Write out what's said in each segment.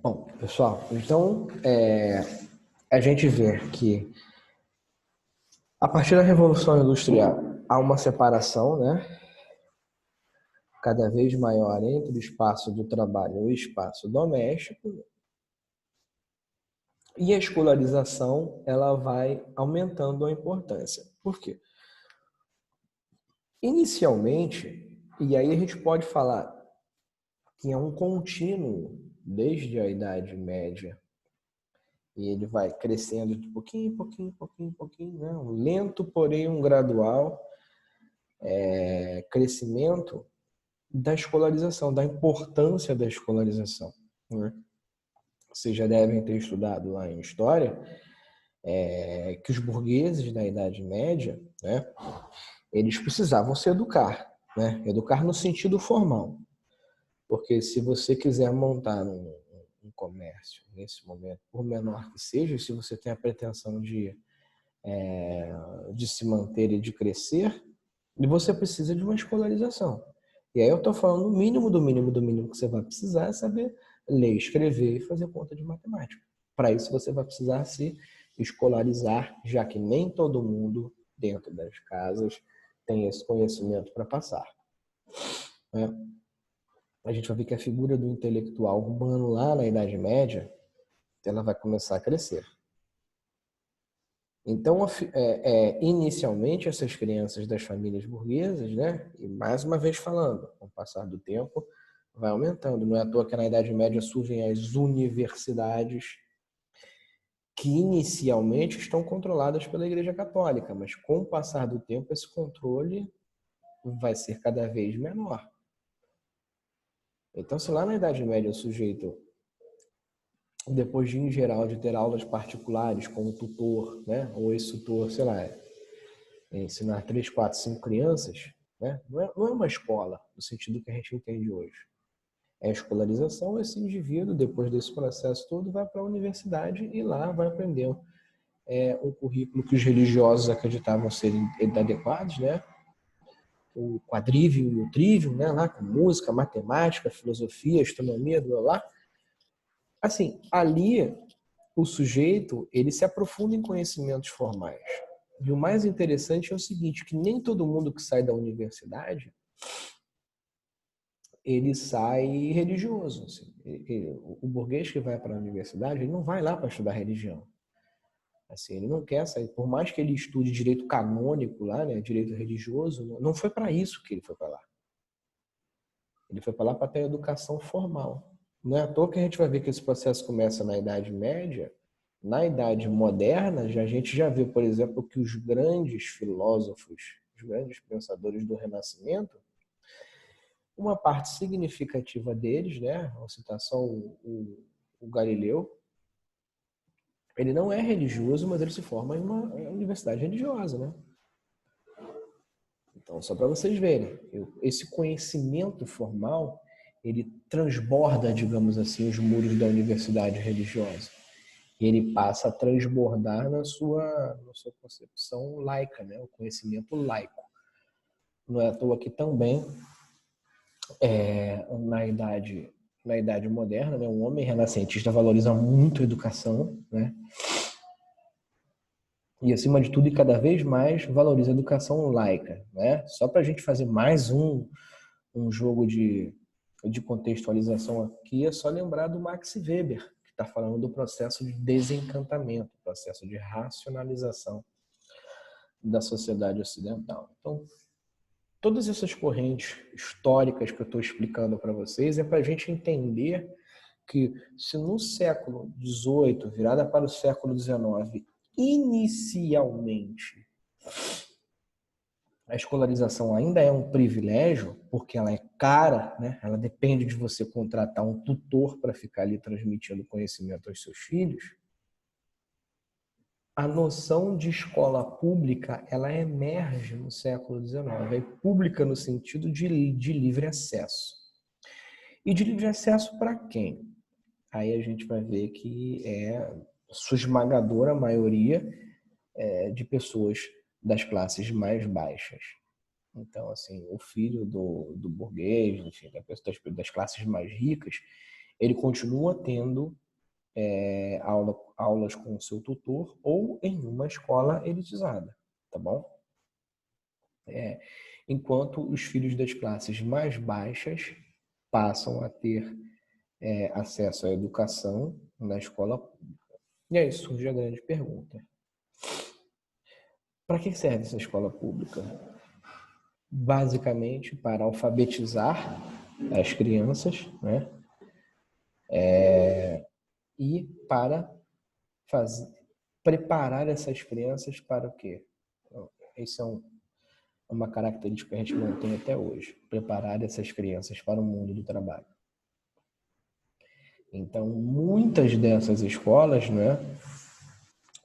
Bom, pessoal, então a gente vê que a partir da Revolução Industrial há uma separação, né, cada vez maior entre o espaço do trabalho e o espaço doméstico, e a escolarização ela vai aumentando a importância. Por quê? Inicialmente, e aí a gente pode falar que é um contínuo desde a Idade Média, e ele vai crescendo de pouquinho, pouquinho, pouquinho, pouquinho, né? Um lento, porém um gradual crescimento da escolarização, da importância da escolarização, né? Vocês já devem ter estudado lá em História que os burgueses da Idade Média, né, eles precisavam se educar, né? Educar no sentido formal. Porque se você quiser montar um comércio nesse momento, por menor que seja, se você tem a pretensão de se manter e de crescer, você precisa de uma escolarização. E aí eu estou falando o mínimo do mínimo do mínimo que você vai precisar é saber ler, escrever e fazer conta de matemática. Para isso você vai precisar se escolarizar, já que nem todo mundo dentro das casas tem esse conhecimento para passar, né? A gente vai ver que a figura do intelectual urbano lá na Idade Média, ela vai começar a crescer. Então, inicialmente, essas crianças das famílias burguesas, né, e mais uma vez falando, com o passar do tempo, vai aumentando. Não é à toa que na Idade Média surgem as universidades, que inicialmente estão controladas pela Igreja Católica, mas com o passar do tempo, esse controle vai ser cada vez menor. Então, se lá na Idade Média o sujeito, depois de, em geral, de ter aulas particulares com o tutor, né, ou esse tutor, sei lá, ensinar 3, 4, 5 crianças, né, não é uma escola, no sentido que a gente entende hoje. É a escolarização, esse indivíduo, depois desse processo todo, vai para a universidade e lá vai aprender um currículo que os religiosos acreditavam ser adequados, né, o quadrívio e o trívio, né, lá com música, matemática, filosofia, astronomia, blá, blá. Assim, ali o sujeito, ele se aprofunda em conhecimentos formais. E o mais interessante é o seguinte, que nem todo mundo que sai da universidade, ele sai religioso. Assim. O burguês que vai para a universidade, ele não vai lá para estudar religião. Assim, ele não quer sair, por mais que ele estude direito canônico lá, né, direito religioso, não foi para isso que ele foi para lá. Ele foi para lá para ter educação formal. Não é à toa que a gente vai ver que esse processo começa na Idade Média. Na Idade Moderna, a gente já vê, por exemplo, que os grandes filósofos, os grandes pensadores do Renascimento, uma parte significativa deles, né, a citação o Galileu, ele não é religioso, mas ele se forma em uma universidade religiosa, né? Então, só para vocês verem, esse conhecimento formal, ele transborda, digamos assim, os muros da universidade religiosa. E ele passa a transbordar na sua concepção laica, né? O conhecimento laico. Não é à toa que também, na idade moderna, né, um homem renascentista valoriza muito a educação, né? E, acima de tudo, e cada vez mais, valoriza a educação laica, né? Só para a gente fazer mais um jogo de contextualização aqui, é só lembrar do Max Weber, que está falando do processo de desencantamento, processo de racionalização da sociedade ocidental. Então, todas essas correntes históricas que eu estou explicando para vocês é para a gente entender que se no século XVIII, virada para o século XIX, inicialmente a escolarização ainda é um privilégio, porque ela é cara, né? Ela depende de você contratar um tutor para ficar ali transmitindo conhecimento aos seus filhos. A noção de escola pública, ela emerge no século XIX. É pública no sentido de livre acesso. E de livre acesso para quem? Aí a gente vai ver que é sua esmagadora maioria de pessoas das classes mais baixas. Então, assim, o filho do burguês, enfim, das classes mais ricas, ele continua tendo aulas com o seu tutor ou em uma escola elitizada, tá bom? Enquanto os filhos das classes mais baixas passam a ter acesso à educação na escola pública. E aí surge a grande pergunta: para que serve essa escola pública? Basicamente para alfabetizar as crianças, né? E para preparar essas crianças para o quê? Isso é uma característica que a gente mantém até hoje: preparar essas crianças para o mundo do trabalho. Então, muitas dessas escolas, né,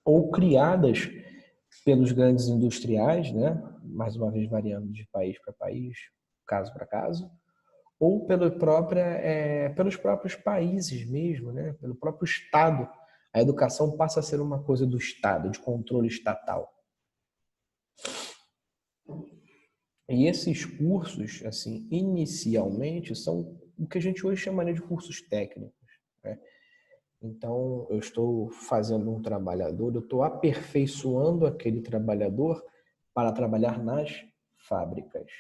ou criadas pelos grandes industriais, né, mais uma vez variando de país para país, caso para caso, ou pelos próprios países mesmo, né, pelo próprio Estado. A educação passa a ser uma coisa do Estado, de controle estatal. E esses cursos, assim, inicialmente, são o que a gente hoje chamaria de cursos técnicos, né? Então, eu estou fazendo um trabalhador, eu estou aperfeiçoando aquele trabalhador para trabalhar nas fábricas.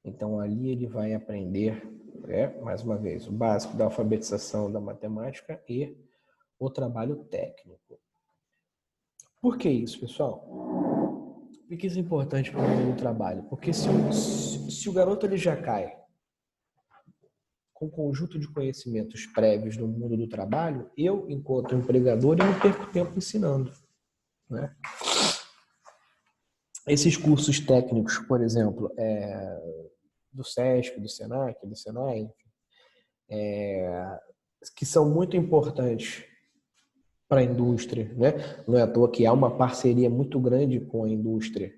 Então, ali ele vai aprender, mais uma vez, o básico da alfabetização da matemática e o trabalho técnico. Por que isso, pessoal? Por que isso é importante para o mundo do trabalho? Porque se o garoto ele já cai com um conjunto de conhecimentos prévios no mundo do trabalho, eu, enquanto empregador, eu não perco tempo ensinando, né? Esses cursos técnicos, por exemplo, do SESC, do SENAC, do SENAI, que são muito importantes para a indústria, né? Não é à toa que há uma parceria muito grande com a indústria.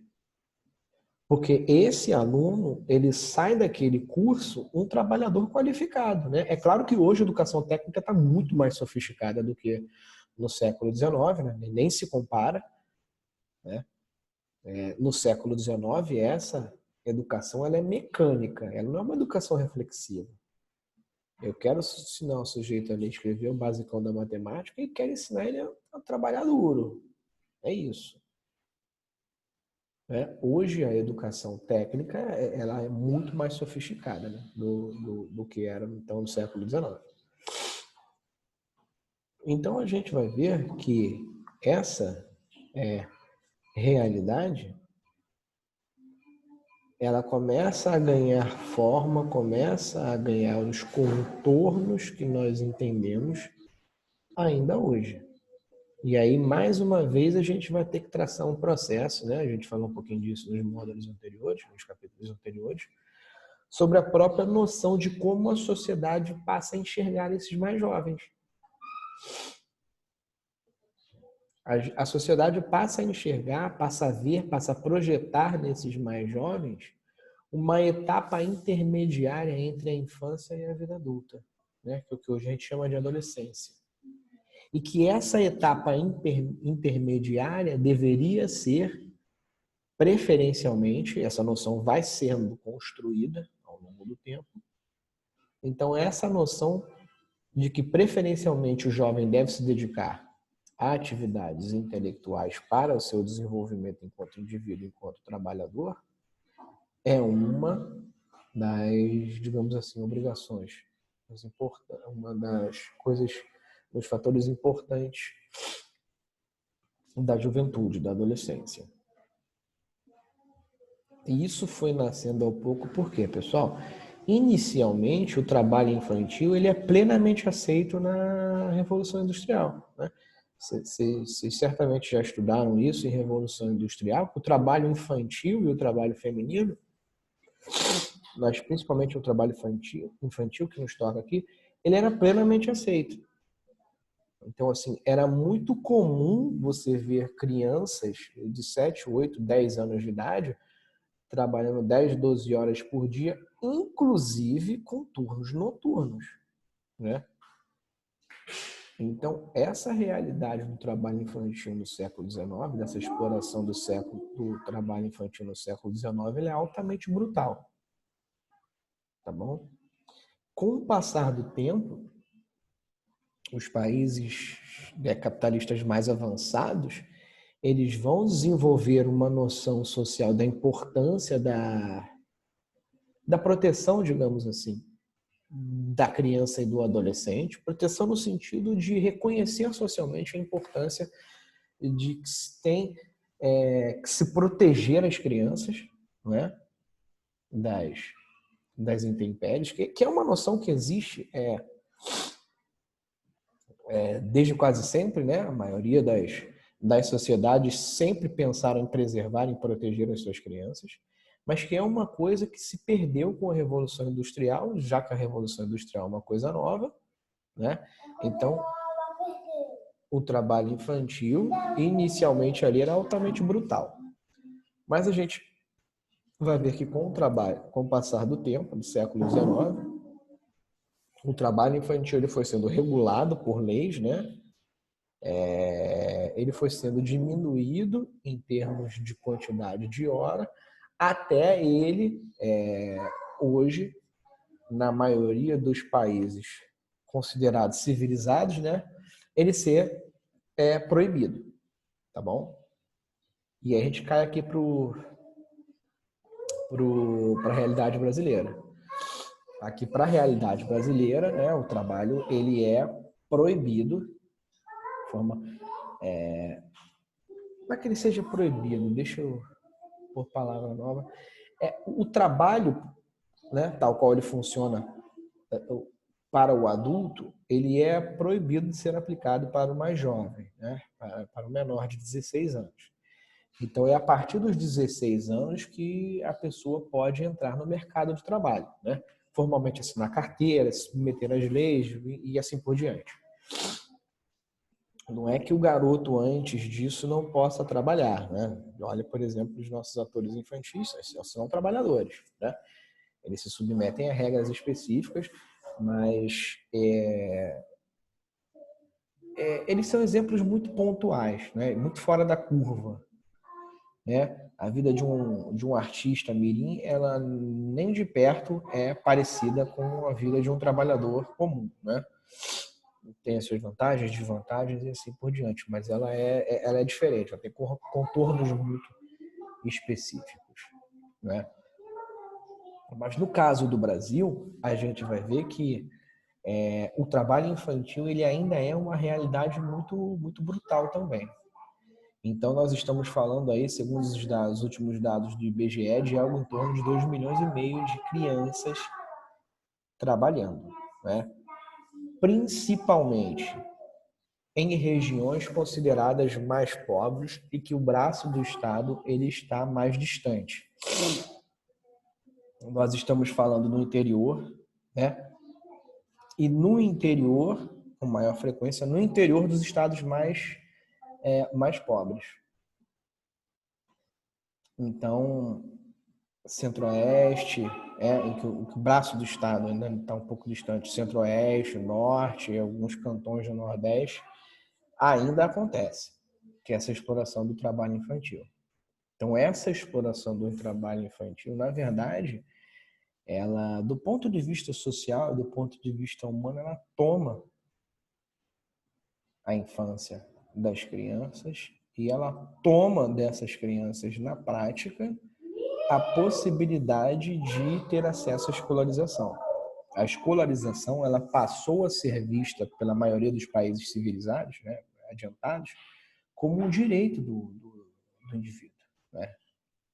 Porque esse aluno, ele sai daquele curso um trabalhador qualificado, né? É claro que hoje a educação técnica está muito mais sofisticada do que no século XIX, né? Nem se compara, né? No século XIX, essa educação ela é mecânica, ela não é uma educação reflexiva. Eu quero ensinar o sujeito a escrever o basicão da matemática e quero ensinar ele a trabalhar duro. É isso. Hoje a educação técnica ela é muito mais sofisticada, né, do que era então no século XIX. Então a gente vai ver que essa realidade ela começa a ganhar forma, começa a ganhar os contornos que nós entendemos ainda hoje. E aí, mais uma vez, a gente vai ter que traçar um processo, né? A gente falou um pouquinho disso nos módulos anteriores, nos capítulos anteriores, sobre a própria noção de como a sociedade passa a enxergar esses mais jovens. A sociedade passa a enxergar, passa a ver, passa a projetar nesses mais jovens uma etapa intermediária entre a infância e a vida adulta, né? Que é o que hoje a gente chama de adolescência. E que essa etapa intermediária deveria ser, preferencialmente, essa noção vai sendo construída ao longo do tempo. Então, essa noção de que preferencialmente o jovem deve se dedicar a atividades intelectuais para o seu desenvolvimento enquanto indivíduo, enquanto trabalhador, é uma das, digamos assim, obrigações, uma das coisas, dos fatores importantes da juventude, da adolescência. E isso foi nascendo ao pouco, por quê, pessoal? Inicialmente, o trabalho infantil ele é plenamente aceito na Revolução Industrial, né? Vocês certamente já estudaram isso em Revolução Industrial, o trabalho infantil e o trabalho feminino, mas principalmente o trabalho infantil que nos toca aqui, ele era plenamente aceito. Então, assim, era muito comum você ver crianças de 7, 8, 10 anos de idade trabalhando 10, 12 horas por dia, inclusive com turnos noturnos, né? Então, essa realidade do trabalho infantil no século XIX, dessa exploração do trabalho infantil no século XIX, ela é altamente brutal, tá bom? Com o passar do tempo, os países capitalistas mais avançados, eles vão desenvolver uma noção social da importância da proteção, digamos assim, da criança e do adolescente, proteção no sentido de reconhecer socialmente a importância de que se tem que se proteger as crianças, não é? das intempéries, que é uma noção que existe desde quase sempre, né? A maioria das sociedades sempre pensaram em preservar e proteger as suas crianças, mas que é uma coisa que se perdeu com a Revolução Industrial, já que a Revolução Industrial é uma coisa nova, né? Então, o trabalho infantil, inicialmente ali, era altamente brutal. Mas a gente vai ver que com o passar do tempo, do século XIX, o trabalho infantil ele foi sendo regulado por leis, né? Ele foi sendo diminuído em termos de quantidade de hora, até ele, hoje, na maioria dos países considerados civilizados, né? Ele ser proibido, tá bom? E aí a gente cai aqui para a realidade brasileira. Aqui para a realidade brasileira, né, o trabalho ele é proibido, de forma, não é que ele seja proibido, deixa eu pôr palavra nova. O trabalho, né, tal qual ele funciona para o adulto, ele é proibido de ser aplicado para o mais jovem, né, para o menor de 16 anos. Então, é a partir dos 16 anos que a pessoa pode entrar no mercado de trabalho, né? Formalmente assinar carteira, se submeter às leis e assim por diante. Não é que o garoto, antes disso, não possa trabalhar, né? Olha, por exemplo, os nossos atores infantis, são trabalhadores, né? Eles se submetem a regras específicas, mas eles são exemplos muito pontuais, né? Muito fora da curva, né? A vida de um artista mirim, ela nem de perto é parecida com a vida de um trabalhador comum, né? Tem as suas vantagens, desvantagens e assim por diante, mas ela é diferente, ela tem contornos muito específicos, né? Mas no caso do Brasil, a gente vai ver que o trabalho infantil ele ainda é uma realidade muito, muito brutal também. Então, nós estamos falando aí, segundo os últimos dados do IBGE, de algo em torno de 2,5 milhões de crianças trabalhando, né? Principalmente em regiões consideradas mais pobres e que o braço do Estado ele está mais distante. Nós estamos falando no interior, né? E no interior, com maior frequência, no interior dos estados mais pobres. Então, Centro-Oeste, em que o braço do estado ainda está um pouco distante, Centro-Oeste, Norte, alguns cantões do Nordeste, ainda acontece, que é essa exploração do trabalho infantil. Então, essa exploração do trabalho infantil, na verdade, ela, do ponto de vista social, do ponto de vista humano, ela toma a infância das crianças e ela toma dessas crianças, na prática, a possibilidade de ter acesso à escolarização. A escolarização ela passou a ser vista pela maioria dos países civilizados, né, adiantados, como um direito do indivíduo, né?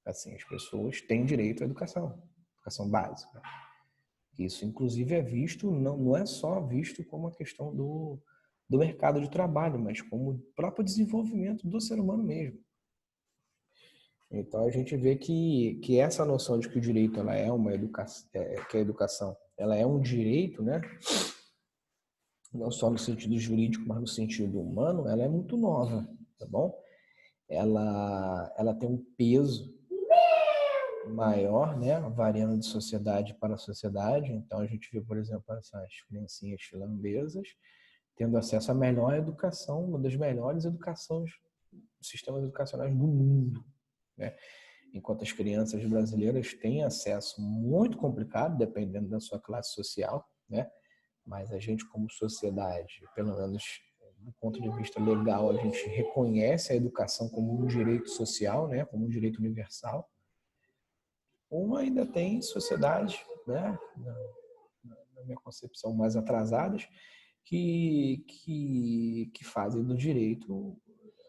Assim, as pessoas têm direito à educação básica. Isso, inclusive, é visto, não é só visto como a questão do mercado de trabalho, mas como o próprio desenvolvimento do ser humano mesmo. Então, a gente vê que essa noção de que o direito ela é uma educação, que a educação ela é um direito, né? Não só no sentido jurídico, mas no sentido humano, ela é muito nova, tá bom? Ela tem um peso maior, né, variando de sociedade para sociedade. Então, a gente vê, por exemplo, essas criancinhas finlandesas tendo acesso à melhor educação, uma das melhores sistemas educacionais do mundo, né? Enquanto as crianças brasileiras têm acesso muito complicado, dependendo da sua classe social, né? Mas a gente, como sociedade, pelo menos do ponto de vista legal, a gente reconhece a educação como um direito social, né? Como um direito universal. Ou ainda tem sociedades, né? Na minha concepção, mais atrasadas, que fazem do direito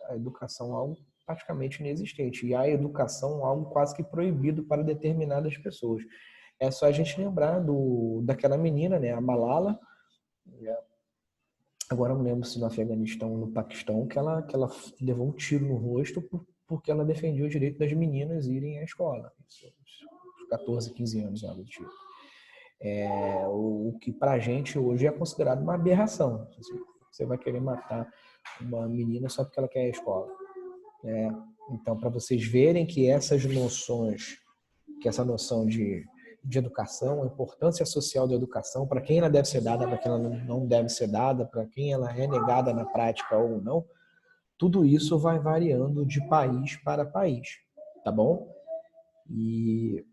a educação algo praticamente inexistente. E a educação algo quase que proibido para determinadas pessoas. É só a gente lembrar daquela menina, né, a Malala, né? Agora eu não lembro se no Afeganistão ou no Paquistão, que ela levou um tiro no rosto porque ela defendia o direito das meninas irem à escola. Isso, 14, 15 anos, algo do tipo. O que pra gente hoje é considerado uma aberração. Você vai querer matar uma menina só porque ela quer ir à escola. Então, para vocês verem que essas noções, que essa noção de educação, a importância social da educação, para quem ela deve ser dada, para quem ela não deve ser dada, para quem ela é negada na prática ou não, tudo isso vai variando de país para país, tá bom? E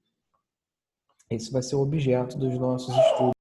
esse vai ser o objeto dos nossos estudos.